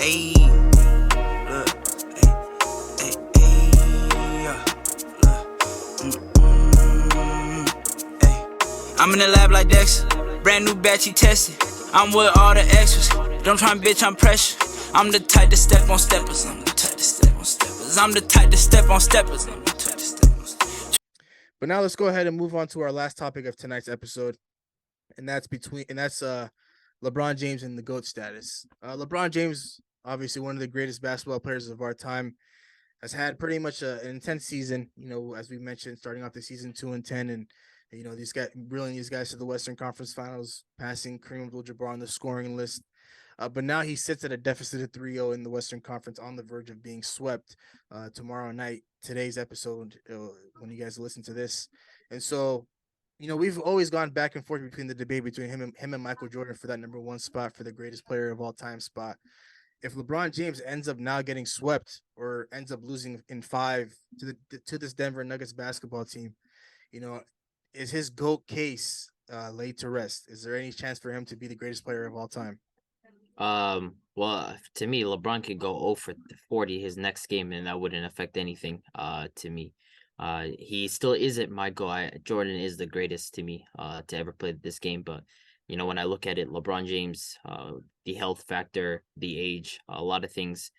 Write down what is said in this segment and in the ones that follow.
Ayy, look, yeah, ayy. I'm in the lab like Dexter, brand new batch he tested. I'm with all the extras, don't try and bitch, I'm pressure. I'm the type to step on steppers, I'm the type to step on steppers. I'm the type to step on steppers, I'm the type to step on steppers. But now let's go ahead and move on to our last topic of tonight's episode, and that's LeBron James and the GOAT status. LeBron James, obviously one of the greatest basketball players of our time, has had pretty much an intense season. You know, as we mentioned, starting off the season 2-10, and these guys to the Western Conference Finals, passing Kareem Abdul-Jabbar on the scoring list. But now he sits at a deficit of 3-0 in the Western Conference, on the verge of being swept tomorrow night. Today's episode, when you guys listen to this, and so we've always gone back and forth between the debate between him and Michael Jordan for that number one spot, for the greatest player of all time spot. If LeBron James ends up now getting swept or ends up losing in 5 to this Denver Nuggets basketball team, is his GOAT case laid to rest? Is there any chance for him to be the greatest player of all time? Well, to me, LeBron could go 0 for 40 his next game, and that wouldn't affect anything. To me, he still isn't my GOAT. Jordan is the greatest to me, to ever play this game. But when I look at it, LeBron James, the health factor, the age, a lot of things,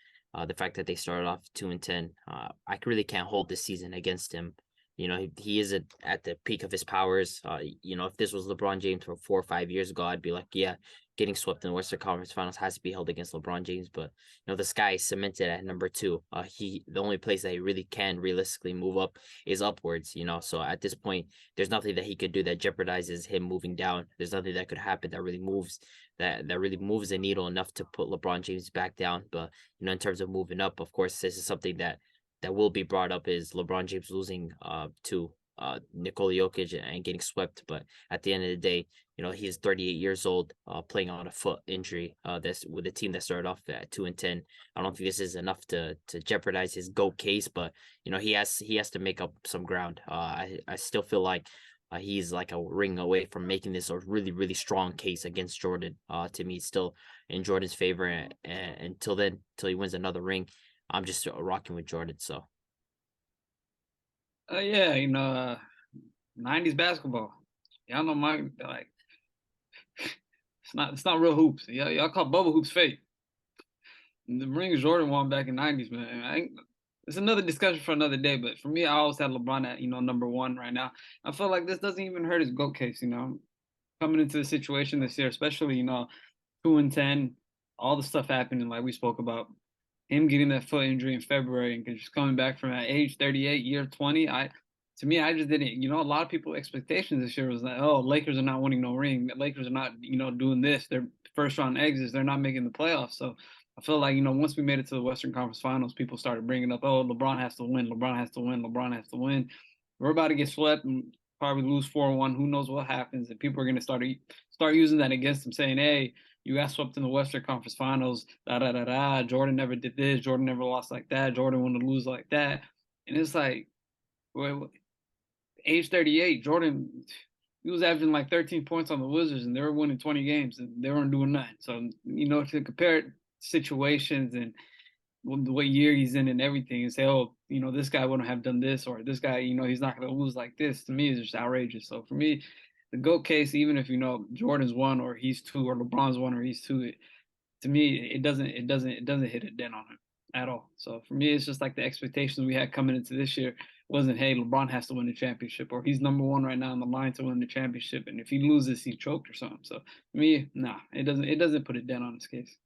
the fact that they started off 2-10, I really can't hold this season against him. He isn't at the peak of his powers. If this was LeBron James for 4 or 5 years ago, I'd be like, yeah, getting swept in the Western Conference Finals has to be held against LeBron James. But the sky is cemented at number 2. The only place that he really can realistically move up is upwards. So at this point, there's nothing that he could do that jeopardizes him moving down. There's nothing that could happen that really moves the needle enough to put LeBron James back down. But in terms of moving up, of course, this is something that will be brought up, is LeBron James losing to Nikola Jokic and getting swept. But at the end of the day, he's 38 years old, playing on a foot injury. That's with a team that started off at 2-10. I don't think this is enough to jeopardize his GOAT case, but he has to make up some ground. I still feel like he's like a ring away from making this a really, really strong case against Jordan. To me, it's still in Jordan's favor, and until he wins another ring, I'm just rocking with Jordan. So, yeah, 90s basketball. Y'all know it's not real hoops. Y'all call bubble hoops fake. The rings Jordan won back in '90s, man. It's another discussion for another day. But for me, I always had LeBron at number 1 right now. I feel like this doesn't even hurt his GOAT case. Coming into the situation this year, especially 2-10, all the stuff happening like we spoke about. Him getting that foot injury in February and just coming back from at age 38, year 20, I just didn't. A lot of people's expectations this year was that, oh, Lakers are not winning no ring. The Lakers are not, doing this. They're first round exits. They're not making the playoffs. So I feel like, once we made it to the Western Conference Finals, people started bringing up, oh, LeBron has to win. LeBron has to win. LeBron has to win. We're about to get swept and probably lose 4-1. Who knows what happens? And people are going to start using that against him, saying, hey, you got swept in the Western Conference Finals, Jordan never did this. Jordan never lost like that. Jordan wouldn't lose like that. And it's like, well, age 38, Jordan, he was averaging like 13 points on the Wizards, and they were winning 20 games, and they weren't doing nothing. So, to compare situations and what year he's in and everything, and say, oh, this guy wouldn't have done this, or this guy, he's not going to lose like this, to me is just outrageous. So for me, the GOAT case, even if Jordan's 1 or he's 2, or LeBron's 1 or he's 2, to me it doesn't hit a dent on him at all. So for me, it's just like the expectations we had coming into this year wasn't, hey, LeBron has to win the championship, or he's number 1 right now on the line to win the championship, and if he loses, he choked or something. So for me, nah, it doesn't put a dent on his case.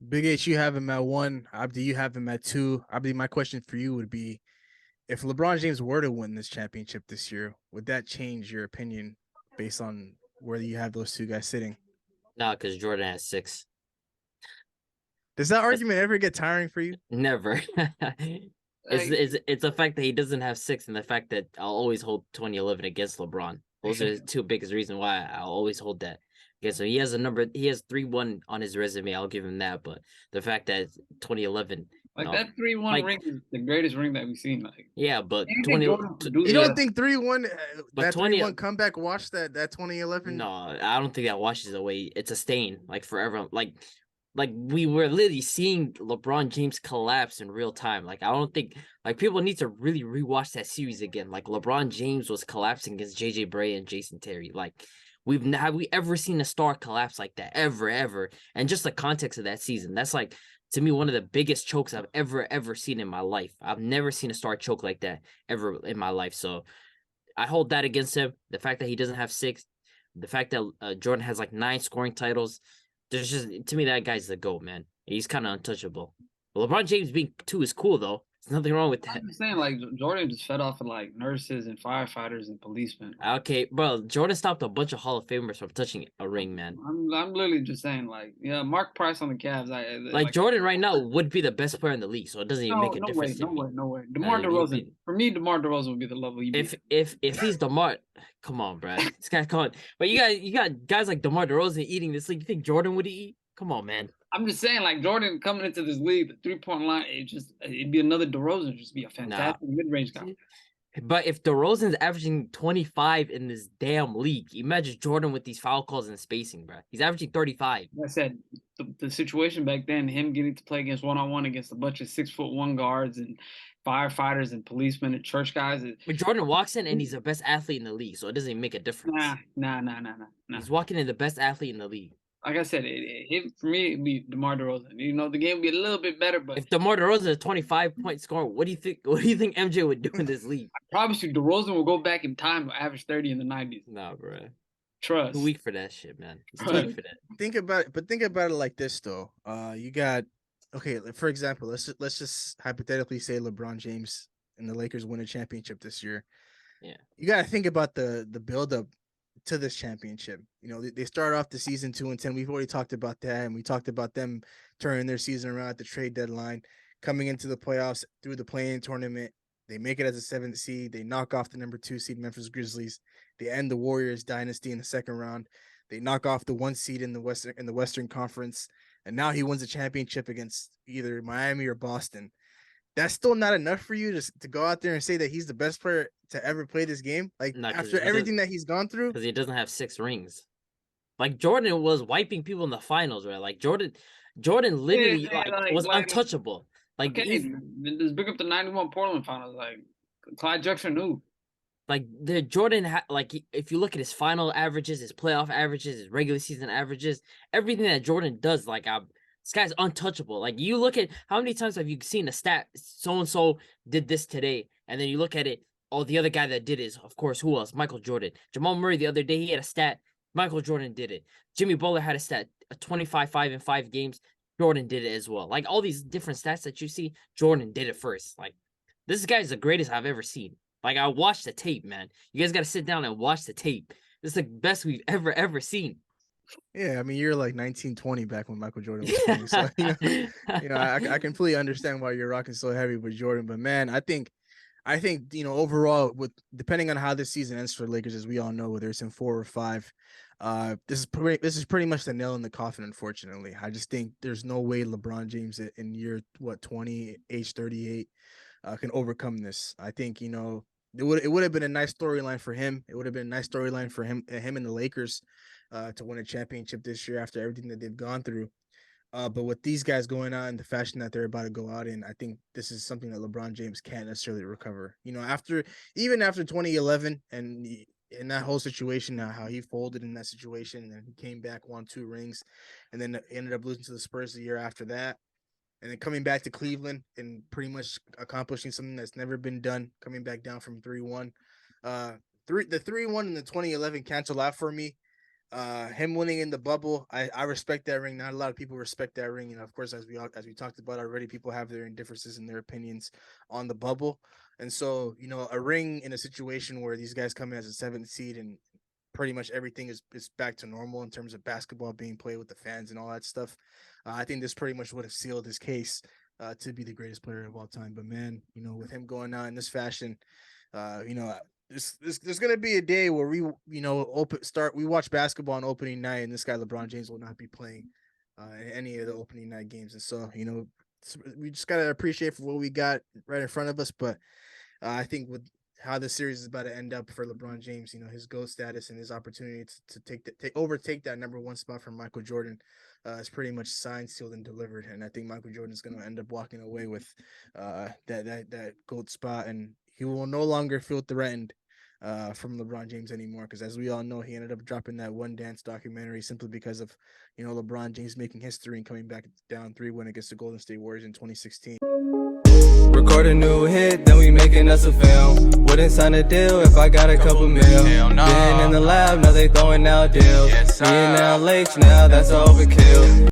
Big H, you have him at 1. Abdi, you have him at 2. Abdi, my question for you would be, if LeBron James were to win this championship this year, would that change your opinion based on where you have those two guys sitting? No, because Jordan has 6. Does that argument ever get tiring for you? Never. It's the fact that he doesn't have 6, and the fact that I'll always hold 2011 against LeBron. Those are the two biggest reasons why I'll always hold that. Okay, so he has 3-1 on his resume. I'll give him that. But the fact that 2011, like that 3-1 ring is the greatest ring that we've seen. Like, yeah, but you don't think 3-1 that 3-1 comeback washed that 2011? No, I don't think that washes away. It's a stain, like forever. Like like we were literally seeing LeBron James collapse in real time. Like I don't think like people need to really rewatch that series again. Like LeBron James was collapsing against JJ Bray and Jason Terry. Like have we ever seen a star collapse like that ever? And just the context of that season, that's like to me one of the biggest chokes I've ever seen in my life. I've never seen a star choke like that ever in my life. So I hold that against him. The fact that he doesn't have 6, the fact that Jordan has like 9 scoring titles. There's just to me that guy's the GOAT, man. He's kind of untouchable. LeBron James being 2 is cool though. There's nothing wrong with that. I'm just saying, like Jordan just fed off of like nurses and firefighters and policemen. Okay, bro. Jordan stopped a bunch of Hall of Famers from touching a ring, man. I'm literally just saying, like, yeah, Mark Price on the Cavs. Like Jordan right now would be the best player in the league, so it doesn't even make a difference to me. No way. DeMar DeRozan. For me, DeMar DeRozan would be the level. If he's DeMar, come on, bro. This guy's calling. But you got guys like DeMar DeRozan eating this league. You think Jordan would eat? Come on, man. I'm just saying, like Jordan coming into this league, the 3-point line, it'd be another DeRozan, just be a fantastic mid-range guy. But if DeRozan's averaging 25 in this damn league, imagine Jordan with these foul calls and spacing, bro. He's averaging 35. Like I said, the situation back then, him getting to play against one-on-one against a bunch of 6'1" guards and firefighters and policemen and church guys. But Jordan walks in and he's the best athlete in the league, so it doesn't even make a difference. Nah. He's walking in the best athlete in the league. Like I said, for me, it'd be DeMar DeRozan. You know, the game would be a little bit better, but if DeMar DeRozan is a 25-point scorer, what do you think MJ would do in this league? I promise you, DeRozan will go back in time to average 30 in the 90s. Nah, bro. Trust. Too weak for that shit, man. He's too weak for that. Think about it like this though. You got for example, let's just hypothetically say LeBron James and the Lakers win a championship this year. Yeah. You got to think about the build up to this championship. You know, they start off the season 2-10. We've already talked about that, and we talked about them turning their season around at the trade deadline, coming into the playoffs through the play-in tournament. They make it as a 7th seed. They knock off the number 2 seed Memphis Grizzlies. They end the Warriors dynasty in the second round. They knock off the 1 seed in the Western Conference, and now he wins a championship against either Miami or Boston. That's still not enough for you to go out there and say that he's the best player to ever play this game? Like, after everything that he's gone through? Because he doesn't have 6 rings. Like, Jordan was wiping people in the finals, right? Like, Jordan literally was untouchable. Like, okay, let's bring up the 91 Portland finals. Like, Clyde Drexler knew. Like, Jordan, if you look at his final averages, his playoff averages, his regular season averages, everything that Jordan does, like, this guy's untouchable. Like, you look at how many times have you seen a stat, so-and-so did this today, and then you look at it, oh, the other guy that did is, of course, who else? Michael Jordan. Jamal Murray the other day, he had a stat, Michael Jordan did it. Jimmy Butler had a stat, a 25-5 in 5 games, Jordan did it as well. Like, all these different stats that you see, Jordan did it first. Like, this guy's the greatest I've ever seen. Like, I watched the tape, man. You guys got to sit down and watch the tape. This is the best we've ever seen. Yeah, I mean, you're like 1920 back when Michael Jordan was playing. So, I completely understand why you're rocking so heavy with Jordan. But, man, I think, overall, depending on how this season ends for the Lakers, as we all know, whether it's in 4 or 5, this is pretty much the nail in the coffin, unfortunately. I just think there's no way LeBron James in year, 20, age 38, can overcome this. I think, it would have been a nice storyline for him. It would have been a nice storyline for him and the Lakers to win a championship this year after everything that they've gone through. But with these guys going on, the fashion that they're about to go out in, I think this is something that LeBron James can't necessarily recover. After 2011 and in that whole situation, how he folded in that situation, and then he came back, won 2 rings, and then ended up losing to the Spurs the year after that. And then coming back to Cleveland and pretty much accomplishing something that's never been done, coming back down from 3-1. The 3-1 in the 2011 canceled out for me. Him winning in the bubble, I respect that ring. Not a lot of people respect that ring. Of course, as we talked about already, people have their differences in their opinions on the bubble. And so, a ring in a situation where these guys come in as a 7th seed and pretty much everything is back to normal in terms of basketball being played with the fans and all that stuff. I think this pretty much would have sealed his case to be the greatest player of all time. But, man, with him going out in this fashion, there's gonna be a day where we watch basketball on opening night, and this guy LeBron James will not be playing in any of the opening night games. And so we just gotta appreciate for what we got right in front of us. But I think how the series is about to end up for LeBron James. You know, his GOAT status and his opportunity to overtake that #1 spot from Michael Jordan is pretty much signed, sealed, and delivered. And I think Michael Jordan is going to end up walking away with that GOAT spot, and he will no longer feel threatened from LeBron James anymore, because as we all know, he ended up dropping that One Dance documentary simply because of, you know, LeBron James making history and coming back down 3-1 against the Golden State Warriors in 2016. Record a new hit, then we making us a film. Wouldn't sign a deal if I got a couple mil. Been in the lab, now they throwing out deals. Me and now Lakes, now that's overkill.